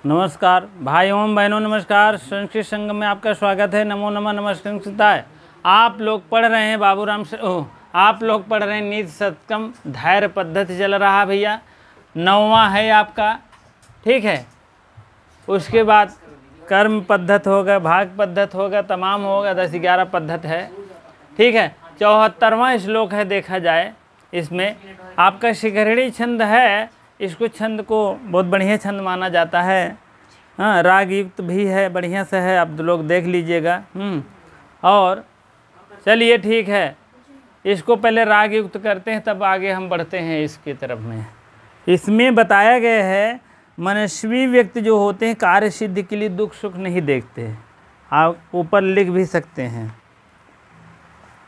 नमस्कार भाई एवं बहनों, नमस्कार। संस्कृत संगम में आपका स्वागत है। नमो नमः, नमस्कार। आप लोग पढ़ रहे हैं बाबूराम से आप लोग पढ़ रहे हैं नीति शतकम। धैर्य पद्धति चल रहा भैया, 9वां है आपका, ठीक है। उसके बाद कर्म पद्धति होगा, भाग पद्धति होगा, तमाम होगा, 10-11 पद्धति है, ठीक है। 74वां श्लोक है, देखा जाए इसमें आपका शिखरिणी छंद है। इसको छंद को बहुत बढ़िया छंद माना जाता है। हाँ, राग युक्त भी है, बढ़िया से है, आप लोग देख लीजिएगा। और चलिए ठीक है, इसको पहले राग युक्त करते हैं, तब आगे हम बढ़ते हैं इसकी तरफ में। इसमें बताया गया है मनस्वी व्यक्ति जो होते हैं कार्य सिद्धि के लिए दुख सुख नहीं देखते। आप ऊपर लिख भी सकते हैं,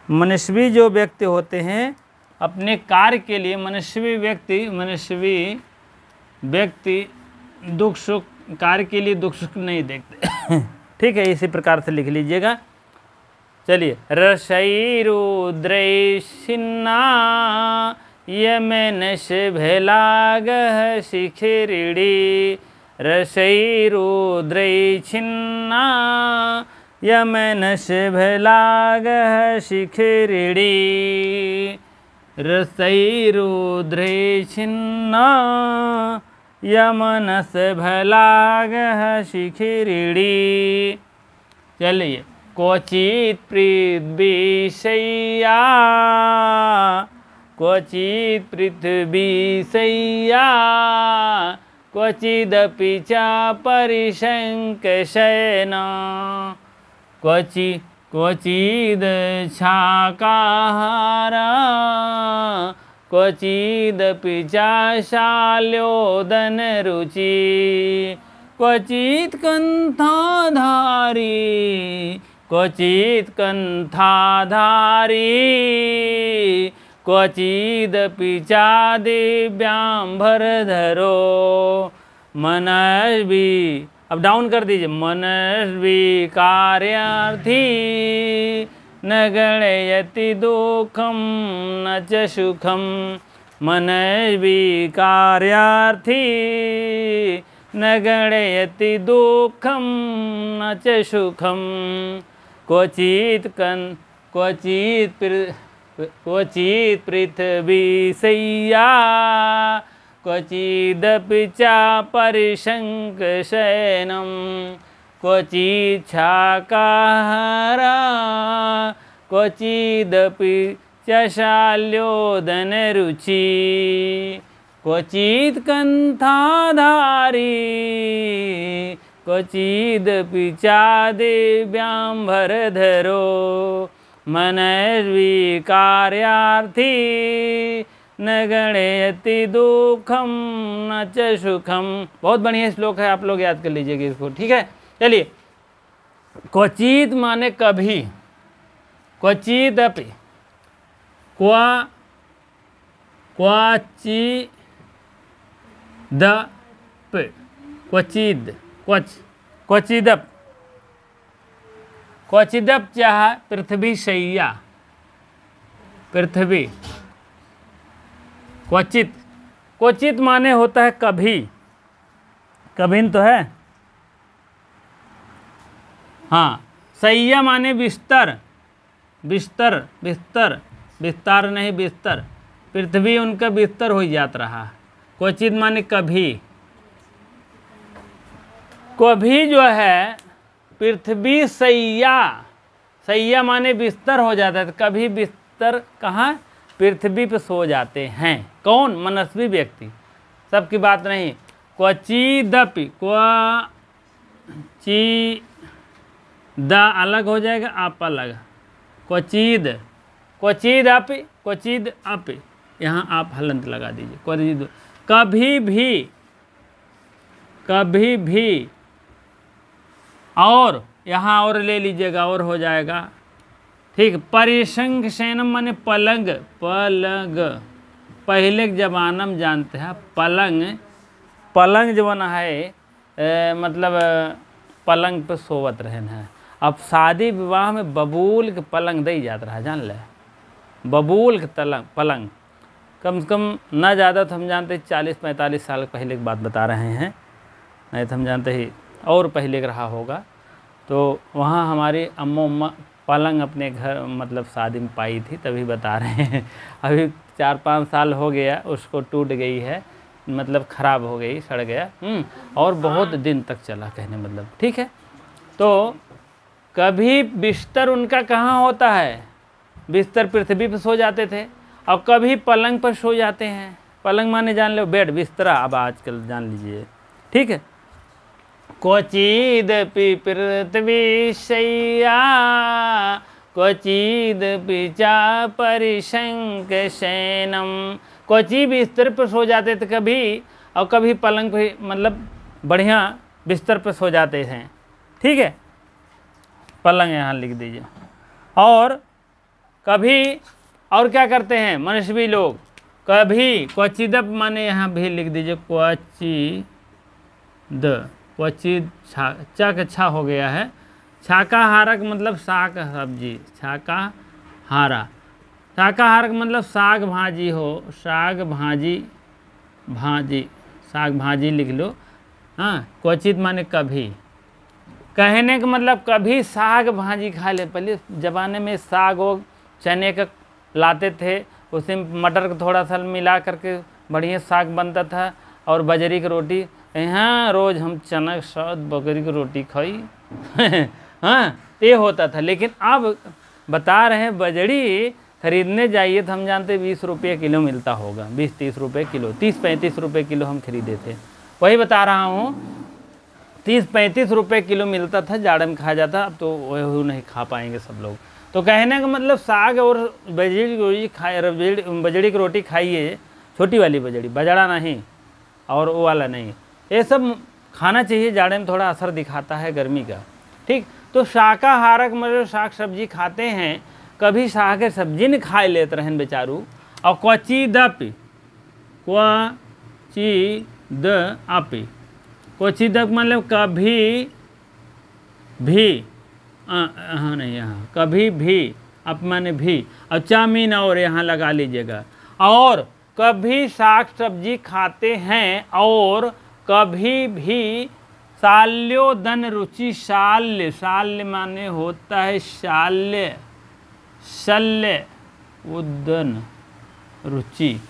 मनस्वी जो व्यक्ति होते हैं अपने कार्य के लिए, मनस्वी व्यक्ति दुख सुख कार्य के लिए दुख सुख नहीं देखते। ठीक है, इसी प्रकार से लिख लीजिएगा। चलिए, रसैरुद्रैषिन्ना यमेनश भेलाग शिखिरिणी। रसैरुद्रैषिन्ना यमेनश भेलाग शिखिरिणी। रसैरुद्रैषिन्ना यमनस भलागः शिखिरिणी। चलिए, क्वचित् पृथ्वीशय्या, क्वचित् पृथ्वीशय्या, क्वचिदपि च परिशङ्कशयना, क्वचिद् शाकाहारा, क्वचिदपि च शाल्योदनरुचि, क्वचित् कन्थाधारी, क्वचित् कन्थाधारी, क्वचिदपि च दिव्याम्बरधरो। मनस्वी, अब डाउन कर दीजिए, मनस्वी कार्यार्थी न गणयति दुःखं न च सुखं। मनस्वी कार्यार्थी न गणयति दुःखं न च सुखं। क्वचित् पृथ्वीशय्या, क्वचिदपि च परिशङ्कशयनं, क्वचित् शाकाहारा, क्वचिदपि च शाल्योदनरुचि, क्वचित् कन्थाधारी, क्वचिदपि च दिव्याम्बरधरो। मनस्वी कार्यार्थी न गणयति दुःखं न च सुखं। बहुत बढ़िया श्लोक है, आप लोग याद कर लीजिएगा इसको, ठीक है। चलिए, क्वचित माने कभी, क्वचिदपि, क्वचिदप चाह पृथ्वी शय्या, पृथ्वी। क्वचित माने होता है कभी, कभी तो है। हाँ, शय्या माने बिस्तर, विस्तार नहीं बिस्तर। पृथ्वी उनका बिस्तर हो जात रहा। क्वचित माने कभी, कभी जो है पृथ्वी शय्या माने बिस्तर हो जाता है। कभी बिस्तर कहाँ, पृथ्वी पे सो जाते हैं। कौन? मनस्वी व्यक्ति, सबकी बात नहीं। क्वचिदपि, द अलग हो जाएगा, आप अलग। क्वचिदपि, यहाँ आप हलंत लगा दीजिए। क्वचिद, कभी भी, और यहाँ और ले लीजिएगा, और हो जाएगा, ठीक। परिशंक शयनम माने पलंग, पहले के जमाना में जानते हैं पलंग जो बना है, मतलब पलंग पे सोवत रहन है। अब शादी विवाह में बबूल के पलंग दे जात रहा, जान ले, बबूल के पलंग कम से कम न ज़्यादा तो हम जानते 40-45 साल पहले की बात बता रहे हैं। नहीं तो हम जानते ही और पहले का रहा होगा। तो वहाँ हमारी अम्मा पलंग अपने घर मतलब शादी में पाई थी, तभी बता रहे हैं। अभी 4-5 साल हो गया, उसको टूट गई है, मतलब ख़राब हो गई, सड़ गया। और बहुत दिन तक चला कहने मतलब, ठीक है। तो कभी बिस्तर उनका कहाँ होता है, बिस्तर पृथ्वी पर सो जाते थे, और कभी पलंग पर सो जाते हैं। पलंग माने जान लो बेड, बिस्तरा अब आजकल जान लीजिए, ठीक है। क्वचिदपि पृथ्वी शय्या क्वचिदपि चापरि शयनम। क्वचि बिस्तर पर सो जाते थे कभी, और कभी पलंग पे मतलब बढ़िया बिस्तर पर सो जाते हैं, ठीक है। पलंग यहाँ लिख दीजिए। और कभी और क्या करते हैं मनुष्य लोग, कभी क्वचिदप माने यहाँ भी लिख दीजिए क्वचिद, क्वचिद चा का छा हो गया है। शाकाहारक मतलब साग सब्जी, शाकाहारा, शाकाहारक मतलब साग भाजी हो, साग भाजी, साग भाजी लिख लो। हाँ, क्वचित माने कभी, कहने का मतलब कभी साग भाजी खा ले। पहले ज़माने में साग और चने का लाते थे, उसमें मटर को थोड़ा सा मिला करके बढ़िया साग बनता था, और बाजरी की रोटी। यहाँ रोज़ हम चना के साथ बकरी की रोटी खाई। हाँ, ये होता था। लेकिन अब बता रहे हैं बाजरी खरीदने जाइए तो हम जानते 20 रुपये किलो मिलता होगा, 20-30 रुपये किलो, 30-35 रुपये किलो हम खरीदे थे। वही बता रहा हूँ, 30-35 रुपये किलो मिलता था, जाड़े में खा जाता। अब तो वही नहीं खा पाएंगे सब लोग। तो कहने का मतलब साग और बाजरी की रोटी खाए, बाजरी की रोटी खाइए, छोटी वाली बाजरी, बजड़ा नहीं और वो वाला नहीं, ये सब खाना चाहिए। जाड़े में थोड़ा असर दिखाता है गर्मी का, ठीक। तो शाकाहारक मतलब साग सब्जी खाते हैं, कभी साग के सब्जी नहीं खाए लेते रहें बेचारू। और क्वचिदपि, क्वचिदपि, क्वचिदप मतलब कभी भी, हाँ नहीं यहाँ कभी भी, अप माने भी, और चामीन और यहाँ लगा लीजिएगा। और कभी साग सब्जी खाते हैं, और कभी भी शाल्योदन रुचि, शाल्य, शाल्य माने होता है शाल्य, शल्य उदन रुचि,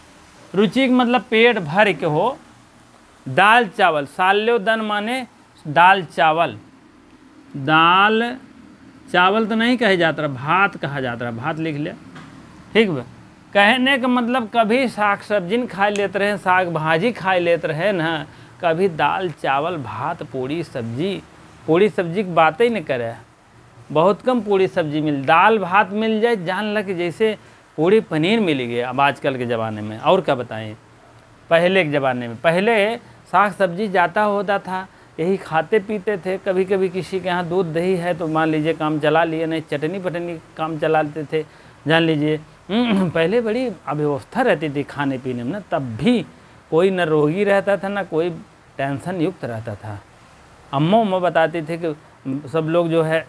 रुचि का मतलब पेट भर के हो। दाल चावल, शाल्योदन माने दाल चावल, दाल चावल तो नहीं कहे जाता, भात कहा जाता है, भात लिख ले, ठीक है। कहने का मतलब कभी साग सब्जी न खा लेते रहे, साग भाजी खा लेते रहे ना, कभी दाल चावल भात पूड़ी सब्जी, पूड़ी सब्जी की बात ही नहीं करे। बहुत कम पूड़ी सब्जी मिल, दाल भात मिल जाए जान लग जैसे पूड़ी पनीर मिल गया अब आजकल के ज़माने में। और क्या बताएं, पहले के ज़माने में, पहले साग सब्जी जाता होता था, यही खाते पीते थे। कभी कभी किसी के यहाँ दूध दही है तो मान लीजिए काम चला लिए, नहीं चटनी पटनी काम चला लेते थे, जान लीजिए। पहले बड़ी अव्यवस्था रहती थी खाने पीने में ना, तब भी कोई न रोगी रहता था, ना कोई टेंशन युक्त रहता था। अम्मा बताती थे कि सब लोग जो है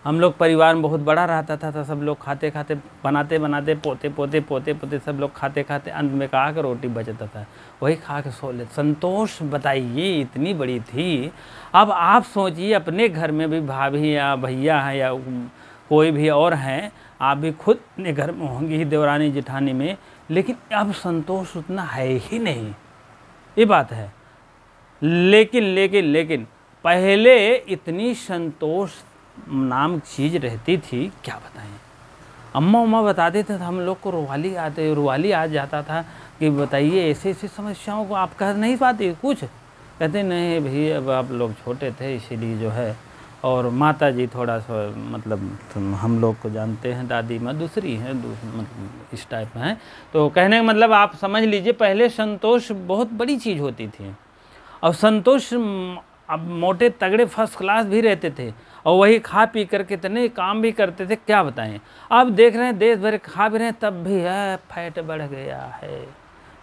हम लोग परिवार में बहुत बड़ा रहता था, तो सब लोग खाते खाते बनाते बनाते पोते पोते पोते पोते सब लोग खाते खाते अंत में कहा कि रोटी बचता था, वही खा के सो लेते। संतोष बताइए इतनी बड़ी थी। अब आप सोचिए अपने घर में भी भाभी या भैया हैं या कोई भी और हैं, आप भी खुद अपने घर में होंगी देवरानी जेठानी में, लेकिन अब संतोष उतना है ही नहीं, ये बात है। लेकिन लेकिन लेकिन पहले इतनी संतोष नाम चीज़ रहती थी, क्या बताएं। अम्मा बताते थे तो हम लोग को रुवाली आ जाता था कि बताइए ऐसे ऐसी समस्याओं को आप कह नहीं पाते कुछ। कहते नहीं भैया अब आप लोग छोटे थे इसीलिए जो है, और माता जी थोड़ा सा मतलब हम लोग को जानते हैं, दादी माँ दूसरी हैं, मतलब इस टाइप में हैं। तो कहने का मतलब आप समझ लीजिए पहले संतोष बहुत बड़ी चीज़ होती थी। और संतोष अब मोटे तगड़े फर्स्ट क्लास भी रहते थे, और वही खा पी कर कितने काम भी करते थे, क्या बताएं। अब देख रहे हैं देश भर खा भी रहे हैं, तब भी है फैट बढ़ गया है,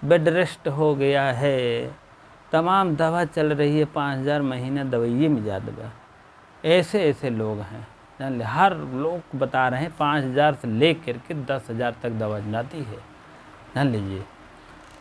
बेड रेस्ट हो गया है, तमाम दवा चल रही है, 5000 महीना दवाइये में जा दबा। ऐसे ऐसे लोग हैं जान ले, हर लोग बता रहे हैं 5000 से ले कर के 10,000 तक दवा जाती है, जान लीजिए।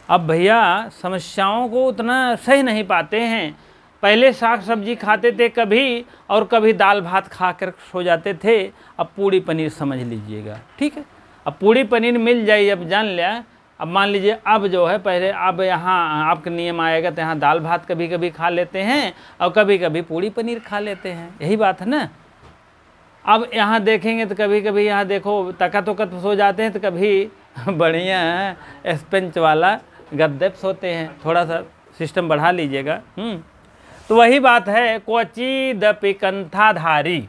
अब भैया समस्याओं को उतना सही नहीं पाते हैं। पहले साग सब्जी खाते थे कभी, और कभी दाल भात खा कर सो जाते थे। अब पूड़ी पनीर समझ लीजिएगा, ठीक है। अब पूड़ी पनीर मिल जाए, अब जान लिया। अब मान लीजिए अब जो है पहले, अब यहाँ आपका नियम आएगा तो यहाँ दाल भात कभी कभी खा लेते हैं और कभी कभी पूड़ी पनीर खा लेते हैं, यही बात है ना। अब यहाँ देखेंगे तो कभी कभी यहाँ देखो तकत वकत सो जाते हैं, तो कभी बढ़िया स्पेंच वाला गद्दे पे सोते हैं। थोड़ा सा सिस्टम बढ़ा लीजिएगा। तो वही बात है, क्वचिदपि कंथाधारी,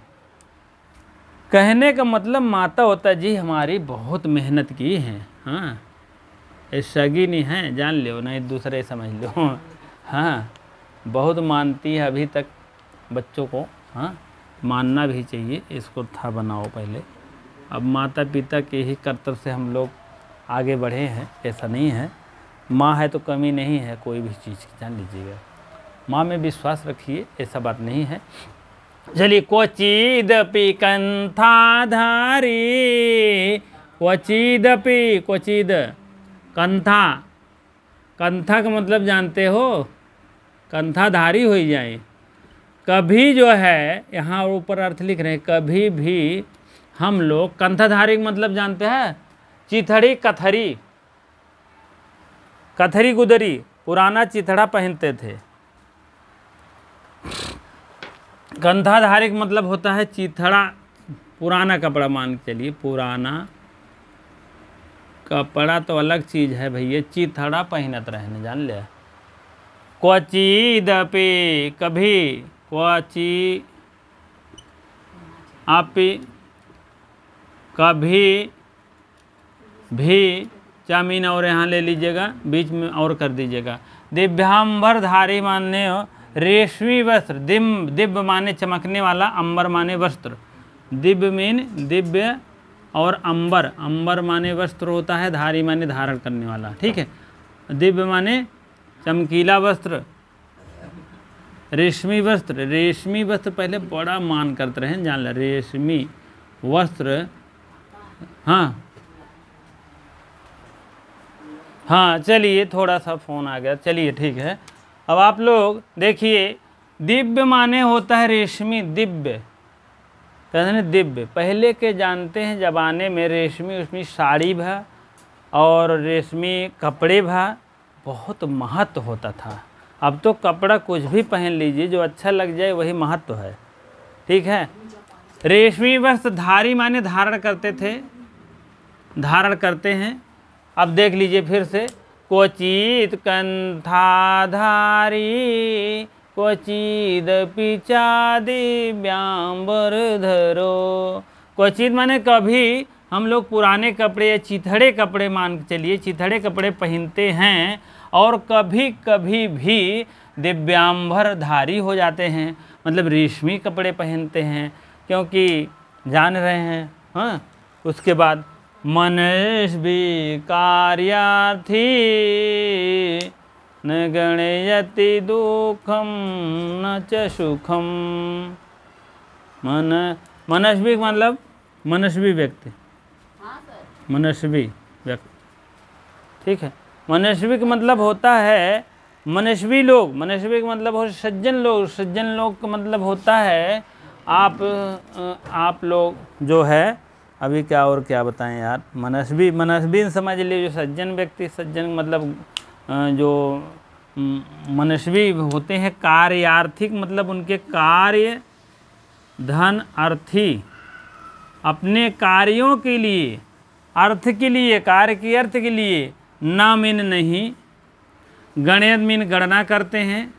कहने का मतलब माता होता जी हमारी बहुत मेहनत की है। हाँ, सगी नहीं है, जान लो, नहीं दूसरे समझ लो। हाँ, बहुत मानती है अभी तक बच्चों को। हाँ, मानना भी चाहिए, इसको था बनाओ पहले। अब माता पिता के ही कर्तव्य से हम लोग आगे बढ़े हैं, ऐसा नहीं है। माँ है तो कमी नहीं है कोई भी चीज़ की, जान लीजिएगा। माँ में विश्वास रखिए, ऐसा बात नहीं है। चलिए, क्वचिदपि कंथाधारी, क्वचिदपि, क्वचिद कंथा, कंथा का मतलब जानते हो, कंथाधारी हो जाए। कभी जो है यहाँ ऊपर अर्थ लिख रहे हैं, कभी भी हम लोग कंथाधारी का मतलब जानते हैं, चिथड़ी कथरी, कथरी गुदरी, पुराना चिथड़ा पहनते थे। कंथाधारी का मतलब होता है चिथड़ा, पुराना कपड़ा मान के चलिए, पुराना कपड़ा तो अलग चीज़ है भैया, चिथड़ा पहनत रहने, जान लिया। क्वचिदपि, कभी, क्वचि आपी, कभी भी, चामीन और यहाँ ले लीजिएगा, बीच में और कर दीजिएगा। दिव्यांबरधारी माने रेशमी वस्त्र, दिव्य माने चमकने वाला, अंबर माने वस्त्र। दिव्य मीन दिव्य, और अंबर, अंबर माने वस्त्र होता है, धारी माने धारण करने वाला, ठीक है। दिव्य माने चमकीला वस्त्र, रेशमी वस्त्र, रेशमी वस्त्र पहले बड़ा मान करते रहे, जान ल, रेशमी वस्त्र। हाँ हाँ, चलिए थोड़ा सा फ़ोन आ गया, चलिए ठीक है। अब आप लोग देखिए, दिव्य माने होता है रेशमी, दिव्य कहते हैं दिव्य। पहले के जानते हैं ज़माने में रेशमी उसमें साड़ी भा और रेशमी कपड़े भा बहुत महत्व होता था। अब तो कपड़ा कुछ भी पहन लीजिए, जो अच्छा लग जाए वही महत्व है, ठीक है। रेशमी वस्त्र धारी माने धारण करते थे, धारण करते हैं। अब देख लीजिए फिर से, क्वचित कंथाधारी, क्वचिदपि चादिव्यांबरधरो। क्वचित माने कभी हम लोग पुराने कपड़े या चिथड़े कपड़े मान के चलिए, चिथड़े कपड़े पहनते हैं, और कभी कभी भी दिव्यांबरधारी हो जाते हैं, मतलब रेशमी कपड़े पहनते हैं, क्योंकि जान रहे हैं। हाँ, उसके बाद मनस्वी कार्यार्थी, न गणयति दुखम न च सुखम। मनस्वी मतलब मनस्वी व्यक्ति, मनस्वी व्यक्ति, ठीक है। मनस्वी का मतलब होता है मनस्वी लोग, मनस्वी का मतलब हो सज्जन लोग, सज्जन लोग का मतलब होता है आप लोग जो है, अभी क्या और क्या बताएं यार। मनस्वी, मनस्वी समझ लीजिए, जो सज्जन व्यक्ति, सज्जन मतलब जो मनस्वी होते हैं कार्यार्थिक, मतलब उनके कार्य धन अर्थी, अपने कार्यों के लिए, अर्थ के लिए, कार्य के अर्थ के लिए, ना मीन नहीं, गणित मीन गणना करते हैं।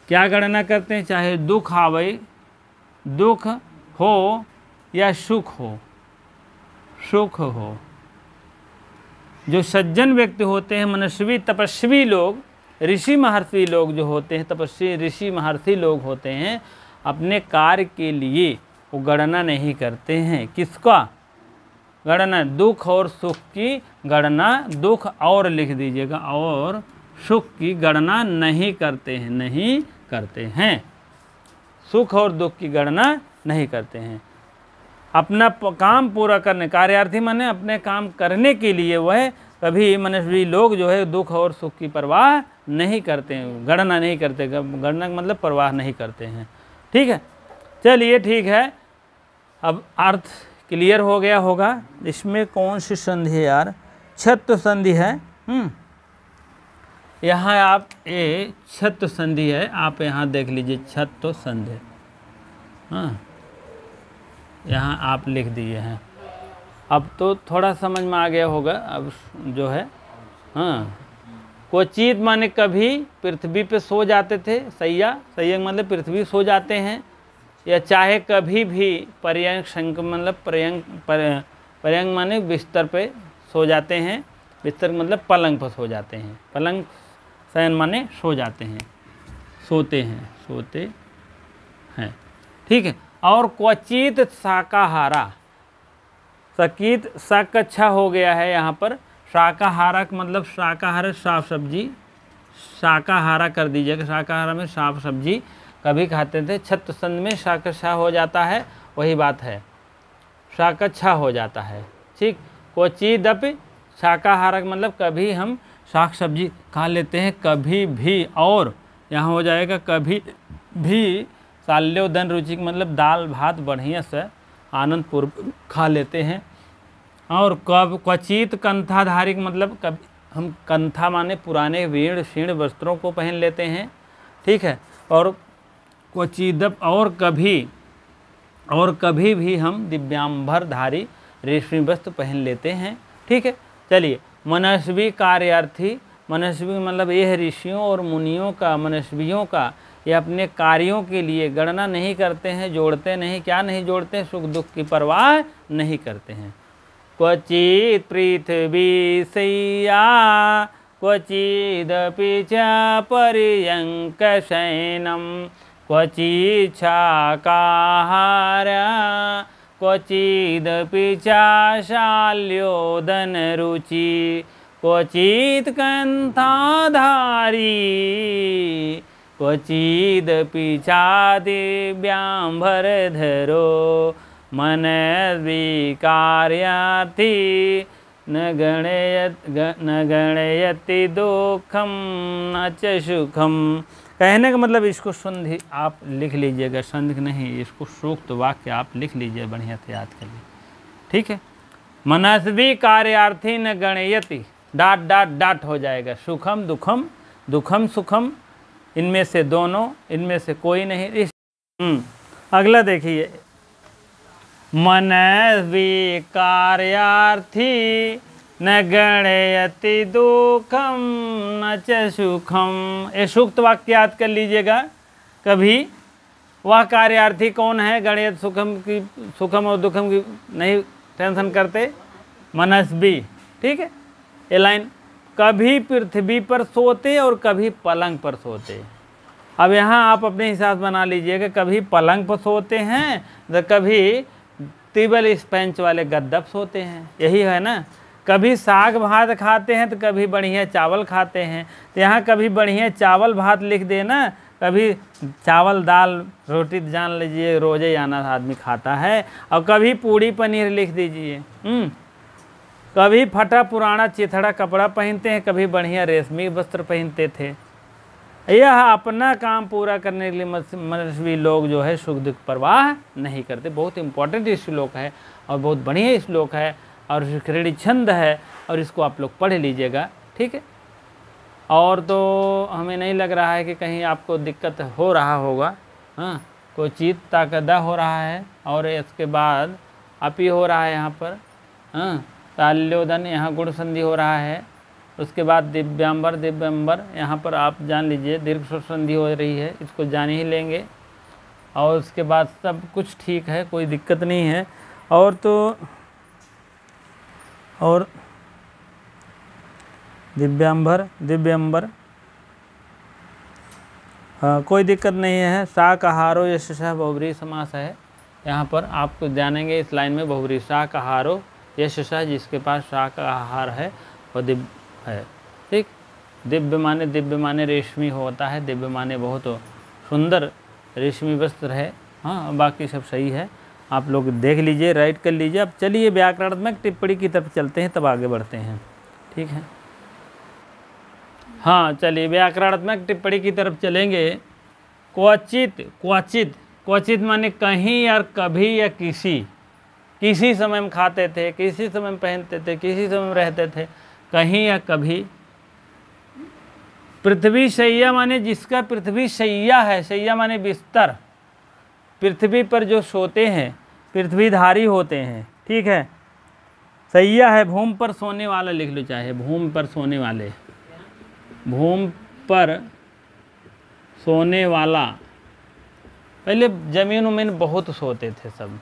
क्या गणना करते हैं? चाहे दुख आवे, दुख हो या सुख हो, सुख हो। जो सज्जन व्यक्ति होते हैं, मनस्वी तपस्वी लोग, ऋषि महर्षि लोग जो होते हैं, तपस्वी ऋषि महर्षि लोग होते हैं, अपने कार्य के लिए वो गणना नहीं करते हैं। किसका गणना? दुख और सुख की गणना, दुख और लिख दीजिएगा, और सुख की गणना नहीं करते हैं, नहीं करते हैं। सुख और दुख की गणना नहीं करते हैं। अपना काम पूरा करने, कार्यार्थी माने अपने काम करने के लिए वह कभी मनस्वी लोग जो है दुख और सुख की परवाह नहीं करते हैं, गणना नहीं करते, गणना मतलब परवाह नहीं करते हैं। ठीक है, चलिए ठीक है, अब अर्थ क्लियर हो गया होगा। इसमें कौन सी संधि है यार? छत्व संधि है। यहाँ आप ये छत्व संधि है, आप यहाँ देख लीजिए छत्व संधि। हाँ, यहाँ आप लिख दिए हैं। अब तो थोड़ा समझ में आ गया होगा। अब जो है हाँ, क्वचित माने कभी पृथ्वी पे सो जाते थे, सैया मतलब पृथ्वी सो जाते हैं, या चाहे कभी भी पर्यंक शंक मतलब पर्यंक माने बिस्तर पे सो जाते हैं, बिस्तर मतलब पलंग पर सो जाते हैं, पलंग शयन माने सो जाते हैं, सोते हैं। ठीक है, और क्वचित शाकाहारा, सकित शक अच्छा हो गया है यहाँ पर, शाकाहारा मतलब शाकाहार साफ सब्जी, शाकाहारा कर दीजिएगा, शाकाहारा में साफ सब्जी कभी खाते थे। छत्व संधि में शाकच्छा हो जाता है, वही बात है, शाकच्छा हो जाता है। ठीक, क्वचिदपि शाकाहारक मतलब कभी हम शाक सब्जी खा लेते हैं, कभी भी, और यहाँ हो जाएगा कभी भी शाल्योदन रुचिक मतलब दाल भात बढ़िया से आनंद पूर्व खा लेते हैं। और कब क्वचित कंथाधारिक मतलब कभी हम कंथा माने पुराने वीण शीर्ण वस्त्रों को पहन लेते हैं। ठीक है, और क्वचिदप और कभी भी हम दिव्यांबरधारी रेशमी वस्त्र पहन लेते हैं। ठीक है, चलिए मनस्वी कार्यार्थी, मनस्वी मतलब यह ऋषियों और मुनियों का, मनस्वियों का, ये अपने कार्यों के लिए गणना नहीं करते हैं, जोड़ते नहीं, क्या नहीं जोड़ते, सुख दुख की परवाह नहीं करते हैं। क्वचित पृथ्वी शय्या क्वचिदपि च पर्यंक शयनम क्वचित् शाकाहार क्वचिदपि च शाल्योदन रुचि क्वचित् कंथाधारी क्वचिदपि च दिव्यांबरधरो मनस्वी कार्यार्थी न गणयति दुखम न च सुखम। कहने का मतलब इसको संधि आप लिख लीजिएगा, संधि नहीं, इसको सूक्त वाक्य आप लिख लीजिए, बढ़िया से याद कर लीजिए। ठीक है, मनस्वी कार्यार्थी न गणयति, डाट डाट डाट हो जाएगा, सुखम दुखम, दुखम सुखम, इनमें से दोनों, इनमें से कोई नहीं। अगला देखिए, मनस्वी कार्यार्थी न गणयति दुखम न च सुखम। ये सूक्त वाक्य याद कर लीजिएगा। कभी वह कार्यार्थी कौन है, गणयत सुखम की, सुखम और दुखम की नहीं टेंशन करते, मनस्वी। ठीक है, ये लाइन, कभी पृथ्वी पर सोते और कभी पलंग पर सोते। अब यहाँ आप अपने हिसाब बना लीजिएगा, कभी पलंग पर सोते हैं तो कभी टेबल स्पेंच वाले गद्दा पर सोते हैं, यही है ना। कभी साग भात खाते हैं तो कभी बढ़िया चावल खाते हैं, तो यहाँ कभी बढ़िया चावल भात लिख देना, कभी चावल दाल रोटी, जान लीजिए रोजे आना आदमी खाता है, और कभी पूड़ी पनीर लिख दीजिए। कभी फटा पुराना चिथड़ा कपड़ा पहनते हैं, कभी बढ़िया रेशमी वस्त्र पहनते थे। यह अपना काम पूरा करने के लिए मनस्वी लोग जो है सुख दुख परवाह नहीं करते। बहुत इंपॉर्टेंट श्लोक है और बहुत बढ़िया श्लोक है, और क्रीड़ी छंद है, और इसको आप लोग पढ़ लीजिएगा। ठीक है, और तो हमें नहीं लग रहा है कि कहीं आपको दिक्कत हो रहा होगा। हाँ, कोई चीत ताकदा हो रहा है, और इसके बाद अपी हो रहा है यहाँ पर। हाँ, ताल्योदन यहाँ गुण संधि हो रहा है, उसके बाद दिव्यांबर यहाँ पर आप जान लीजिए दीर्घ स्वर संधि हो रही है, इसको जान ही लेंगे। और उसके बाद सब कुछ ठीक है, कोई दिक्कत नहीं है। और तो और दिव्यांबर हाँ, कोई दिक्कत नहीं है। शाकाहारो यशः बहुव्रीहि समास है, यहाँ पर आपको जानेंगे इस लाइन में बहुव्रीहि। शाकाहारो यशः, जिसके पास शाकाहार है वो दिव्य है। ठीक, दिव्य माने रेशमी होता है, दिव्य माने बहुत सुंदर रेशमी वस्त्र है। हाँ, बाकी सब सही है, आप लोग देख लीजिए, राइट कर लीजिए। अब चलिए व्याकरणात्मक टिप्पणी की तरफ चलते हैं, तब आगे बढ़ते हैं। ठीक है। हाँ चलिए व्याकरणात्मक टिप्पणी की तरफ चलेंगे। क्वचित, क्वचित, क्वचित माने कहीं और कभी या किसी समय में खाते थे, किसी समय में पहनते थे, किसी समय में रहते थे, कहीं या कभी। पृथ्वी शैया माने जिसका पृथ्वी शैया है, शैया माने बिस्तर, पृथ्वी पर जो सोते हैं, पृथ्वीधारी होते हैं, ठीक है। शैया है भूमि पर सोने वाला, लिख लो चाहे भूमि पर सोने वाले, भूमि पर सोने वाला। पहले जमीन उमीन बहुत सोते थे सब,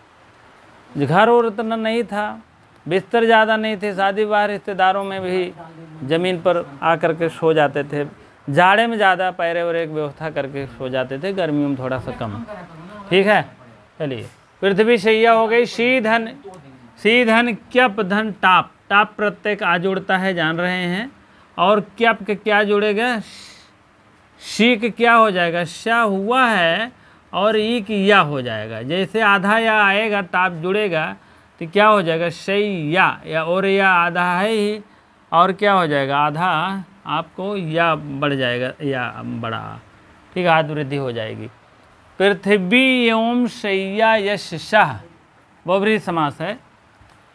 घर और उतना नहीं था, बिस्तर ज़्यादा नहीं थे, शादी विवाह रिश्तेदारों में भी ज़मीन पर आकर के सो जाते थे। जाड़े में ज़्यादा पैरे वैरे की व्यवस्था करके सो जाते थे, गर्मियों में थोड़ा सा कम, ठीक है। चलिए पृथ्वी शैया हो गई। शीधन, शीधन क्यप धन टाप, टाप प्रत्यय आ जुड़ता है जान रहे हैं, और क्यप के क्या जुड़ेगा, शी के क्या हो जाएगा, शा हुआ है और ई की या हो जाएगा। जैसे आधा या आएगा टाप जुड़ेगा तो क्या हो जाएगा, शैया, या और या आधा है ही, और क्या हो जाएगा आधा आपको या बढ़ जाएगा, या बड़ा, ठीक है, आध वृद्धि हो जाएगी। पृथ्वी एवं शैया यश शाह बहुब्रीहि समास है।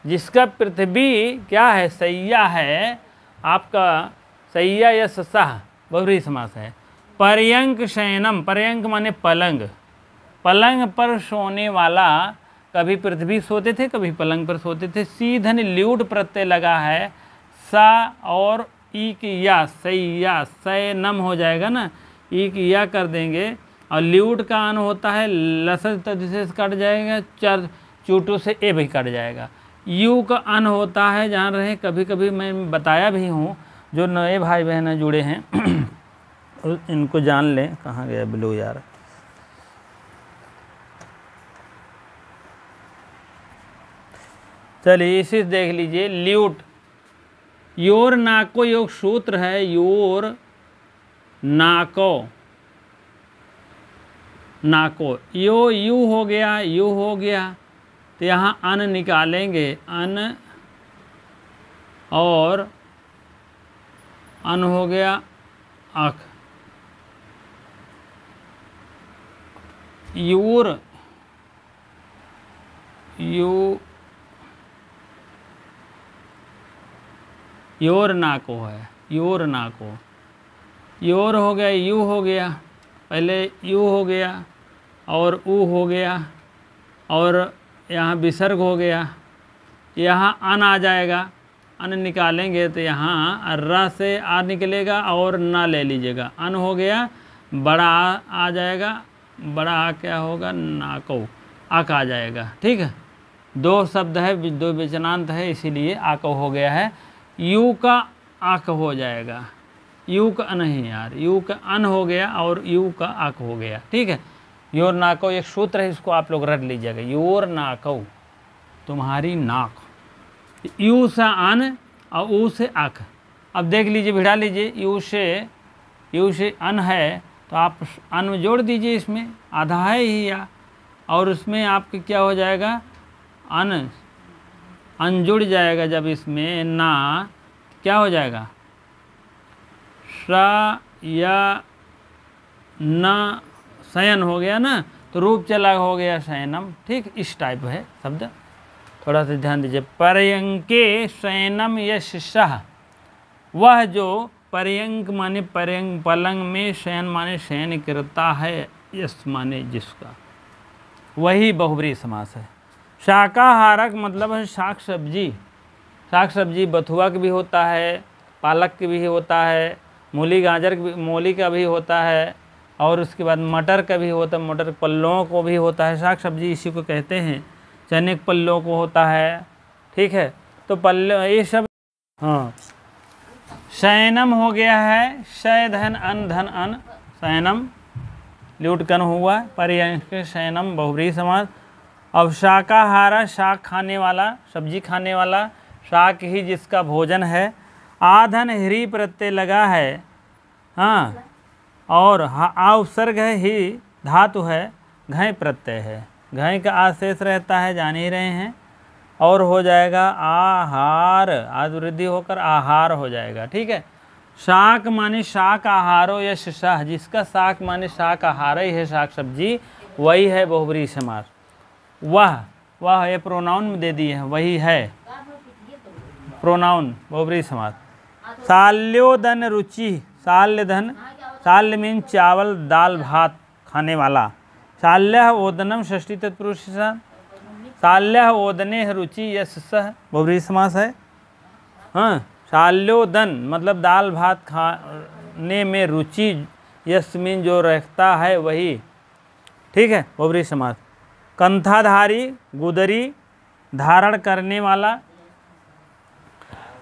जिसका पृथ्वी क्या है, शैया है आपका, शैया यश शाह बहुब्रीहि समास है। पर्यंक शयनम, पर्यंक माने पलंग, पलंग पर सोने वाला, कभी पृथ्वी सोते थे कभी पलंग पर सोते थे। सीधन ल्यूट प्रत्यय लगा है, सा और ई की या, सैया, शयनम हो जाएगा ना, ई की या कर देंगे, और ल्यूट का अन होता है लसज तद्विशेष कट जाएगा, चर चूटू से ए भी कट जाएगा। यू का अन होता है जान रहे हैं, कभी कभी मैं बताया भी हूँ, जो नए भाई बहन जुड़े हैं इनको जान लें। कहाँ गया ब्लू यार, चलिए इसी देख लीजिए। ल्यूट, योर नाको योग सूत्र है, your Nako, Nako, yo you हो गया, यू हो गया, तो यहाँ अन निकालेंगे, अन और अन हो गया आँख, यूर, यू, योर नाको है, योर नाको, योर हो गया, यू हो गया, पहले यू हो गया और ऊ हो गया, और यहाँ विसर्ग हो गया, यहाँ अन आ जाएगा, अन निकालेंगे तो यहाँ र से आ निकलेगा और ना ले लीजिएगा, अन हो गया, बड़ा आ जाएगा, बड़ा आ क्या होगा, नाको, आक आ जाएगा, ठीक है। दो शब्द है, दो वचनांत है, इसीलिए आको हो गया है। यू का आक हो जाएगा, यू का नहीं यार, यू का अन हो गया और यू का आक हो गया, ठीक है। योर नाको एक सूत्र है, इसको आप लोग रट लीजिएगा, योर नाको तुम्हारी नाक, यू से अन और ऊ से आक। अब देख लीजिए, भिड़ा लीजिए, यू से अन है तो आप अन में जोड़ दीजिए, इसमें आधा है ही या, और उसमें आपके क्या हो जाएगा, अन जुड़ जाएगा, जब इसमें ना क्या हो जाएगा, सा या न, शयन हो गया ना, तो रूप चला हो गया शयनम, ठीक, इस टाइप है शब्द, थोड़ा सा ध्यान दीजिए। पर्यंके शयनम यश शाह, वह जो पर्यंक माने पर्यंक, पलंग में, शयन माने शयन करता है, यश माने जिसका, वही बहुब्रीहि समास है। शाकाहारक मतलब है शाक सब्जी, शाक सब्जी बथुआ का भी होता है, पालक का भी होता है, मूली गाजर मूली का भी होता है, और उसके बाद मटर का भी होता है, मटर पल्लों को भी होता है, शाक सब्जी इसी को कहते हैं। चने के पल्लों को होता है, ठीक है। तो पल्ले ये सब, हाँ। शयनम हो गया है, शय धन अन, शयनम ल्यूटकन हुआ, पर्यंक शयनम बहुब्रीहि समास। अब शाकाहारा, शाक खाने वाला, सब्जी खाने वाला, शाक ही जिसका भोजन है। आधन ह्री प्रत्यय लगा है, हाँ, और आ उपसर्ग है, ही धातु है, घय प्रत्यय है, घय का आशेष रहता है, जान ही रहे हैं, और हो जाएगा आहार, आज वृद्धि होकर आहार हो जाएगा। ठीक है, शाक माने शाक आहारो यश शाह, जिसका शाक माने शाक आहार ही है, शाक सब्जी, वही है बहुब्रीहि समास। वह ये प्रोनाउन में दे दिए हैं, वही है प्रोनाउन बहुब्रीहि समास। शाल्योदन रुचि, शाल्यधन, शाल्य मीन चावल दाल भात खाने वाला, शाल्यः ओदनम षष्ठी तत्पुरुष, शाल्यः ओदने रुचि यश सह बहुब्रीहि समास है। हाँ, शाल्योदन मतलब दाल भात खाने में रुचि, यश मीन जो रखता है वही। ठीक है, बहुब्रीहि समास। कंथाधारी, गुदरी, धारण करने वाला।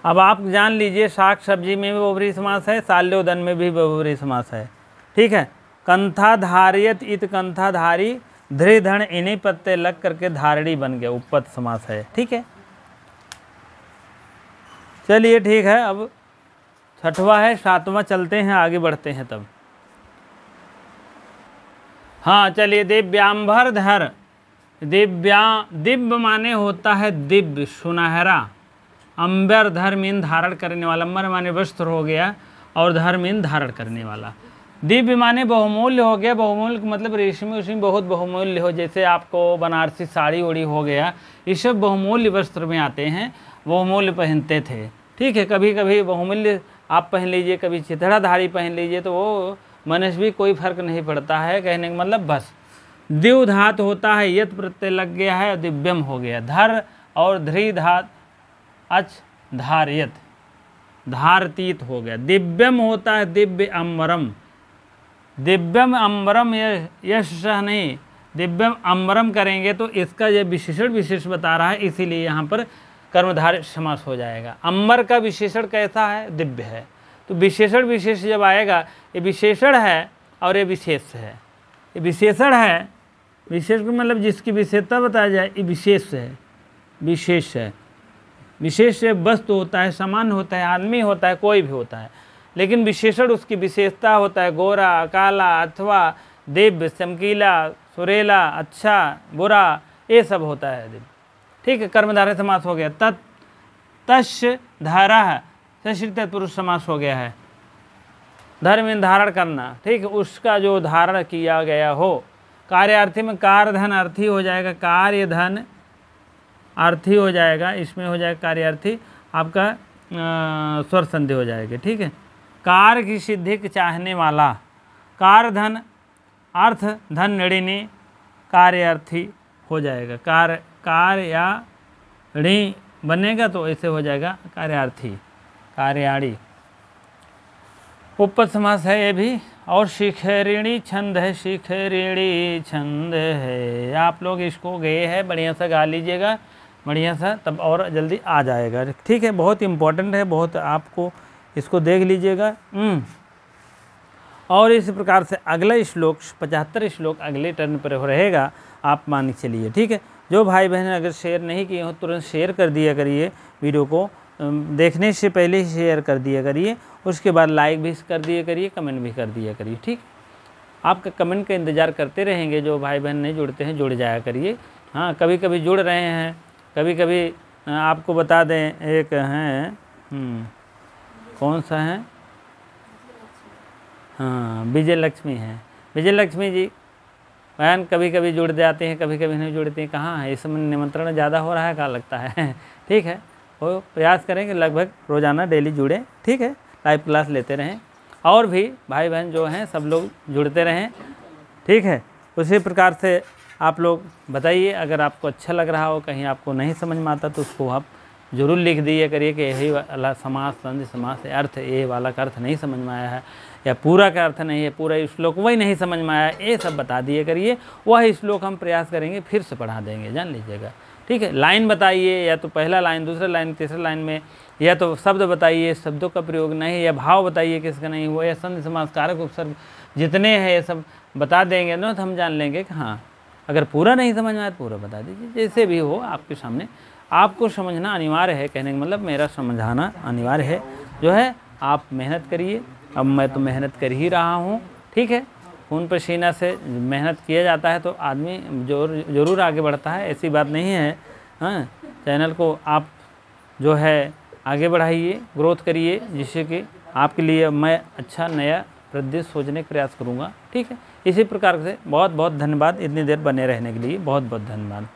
अब आप जान लीजिए शाक सब्जी में भी बहुब्रीहि समास है, शाल्योदन में भी बहुब्रीहि समास है। ठीक है, कंथाधारियत इत कंथाधारी, धृ धण इन्हीं प्रत्यय लग करके धारणी बन गया, उपपद समास है। ठीक है, चलिए ठीक है, अब छठवां है, सातवां चलते हैं, आगे बढ़ते हैं तब। हाँ चलिए, दिव्यांबर धर, दिव्य माने होता है दिव्य सुनहरा, अंबर धर मीन धारण करने वाला, अंबर माने वस्त्र हो गया और धर मीन धारण करने वाला। दिव्य माने बहुमूल्य हो गया, बहुमूल्य मतलब रेशमी उसमें बहुत बहुमूल्य हो, जैसे आपको बनारसी साड़ी ओड़ी हो गया, ये सब बहुमूल्य वस्त्र में आते हैं, बहुमूल्य पहनते थे। ठीक है, कभी कभी बहुमूल्य आप पहन लीजिए, कभी चिथड़ाधारी पहन लीजिए, तो वो मनुष्य भी कोई फर्क नहीं पड़ता है, कहने का मतलब बस। दिव धात होता है, यत प्रत्यय लग गया है, दिव्यम हो गया। धर और ध्री धात अच धार्यत, धारतीत हो गया। दिव्यम होता है दिव्य अम्बरम, दिव्यम अम्बरम यश सह नहीं, दिव्यम अम्बरम करेंगे तो इसका यह विशेषण विशेष बता रहा है, इसीलिए यहाँ पर कर्मधारय समास हो जाएगा। अंबर का विशेषण कैसा है? दिव्य है। तो विशेषण विशेष जब आएगा, ये विशेषण है और ये विशेष है। ये विशेषण है, विशेष मतलब जिसकी विशेषता बताया जाए, ये विशेष है, विशेष है। विशेष वस्तु होता है, सामान्य होता है, आदमी होता है, कोई भी होता है, लेकिन विशेषण उसकी विशेषता होता है, गोरा, काला अथवा दिव्य, चमकीला, सुरेला, अच्छा, बुरा, ये सब होता है दिव्य। ठीक है, कर्मधारय समास हो गया। तस्य धारा, षष्ठी तत्पुरुष समास हो गया है। धर्म में धारण करना, ठीक है, उसका जो धारण किया गया हो। कार्यार्थी में कार्यधन अर्थी हो जाएगा, कार्यधन अर्थी हो जाएगा, इसमें हो जाएगा कार्यार्थी आपका स्वर संधि हो जाएगी। ठीक है, कार्य की सिद्धि के चाहने वाला, कार्यधन अर्थ धन नड़िनी कार्यार्थी हो जाएगा। कार्याणी बनेगा तो ऐसे हो जाएगा कार्यार्थी, कार्याणी। उपपद समास है ये भी। और शिखरिणी छंद है, शिखरिणी छंद है, आप लोग इसको गए हैं, बढ़िया सा गा लीजिएगा, बढ़िया सा, तब और जल्दी आ जाएगा। ठीक है, बहुत इम्पोर्टेंट है, बहुत आपको इसको देख लीजिएगा। और इस प्रकार से अगला श्लोक 75 श्लोक अगले टर्न पर रहेगा, आप मान के चलिए। ठीक है, जो भाई बहन अगर शेयर नहीं किए हो तुरंत शेयर कर दिया करिए, वीडियो को देखने से पहले ही शेयर कर दिया करिए, उसके बाद लाइक भी कर दिया करिए, कमेंट भी कर दिया करिए। ठीक, आपका कमेंट का इंतज़ार करते रहेंगे। जो भाई बहन नहीं जुड़ते हैं जुड़ जाया करिए। हाँ, कभी कभी जुड़ रहे हैं, कभी कभी आपको बता दें, एक हैं कौन सा है, हाँ विजय लक्ष्मी हैं, विजय लक्ष्मी जी बहन कभी कभी जुड़ जाते हैं, कभी कभी नहीं जुड़ते हैं। कहाँ है इस समय, निमंत्रण ज़्यादा हो रहा है क्या लगता है। ठीक है, वो प्रयास करेंगे लगभग रोज़ाना डेली जुड़ें। ठीक है, लाइव क्लास लेते रहें, और भी भाई बहन जो हैं सब लोग जुड़ते रहें। ठीक है, उसी प्रकार से आप लोग बताइए, अगर आपको अच्छा लग रहा हो, कहीं आपको नहीं समझ में आता तो उसको आप जरूर लिख दिया करिए कि यही वाला समास, संधि समास है, अर्थ ये वाला का अर्थ नहीं समझ में आया है, या पूरा का अर्थ नहीं है, पूरा श्लोक वही नहीं समझ में आया, ये सब बता दिए करिए। वह श्लोक हम प्रयास करेंगे फिर से पढ़ा देंगे, जान लीजिएगा। ठीक है, लाइन बताइए, या तो पहला लाइन, दूसरा लाइन, तीसरा लाइन में, या तो शब्द बताइए, शब्दों का प्रयोग नहीं, या भाव बताइए किसका नहीं हुआ, या संधि समास कारक उपसर्ग जितने हैं ये सब बता देंगे ना, तो हम जान लेंगे कि हाँ, अगर पूरा नहीं समझ में आया तो पूरा बता दीजिए, जैसे भी हो आपके सामने। आपको समझना अनिवार्य है, कहने का मतलब मेरा समझाना अनिवार्य है। जो है आप मेहनत करिए, अब मैं तो मेहनत कर ही रहा हूँ। ठीक है, खून पसीना से मेहनत किया जाता है तो आदमी जरूर आगे बढ़ता है, ऐसी बात नहीं है। हाँ, चैनल को आप जो है आगे बढ़ाइए, ग्रोथ करिए, जिससे कि आपके लिए मैं अच्छा नया परिदृश्य सोचने का प्रयास करूँगा। ठीक है, इसी प्रकार से बहुत बहुत धन्यवाद, इतनी देर बने रहने के लिए बहुत बहुत धन्यवाद।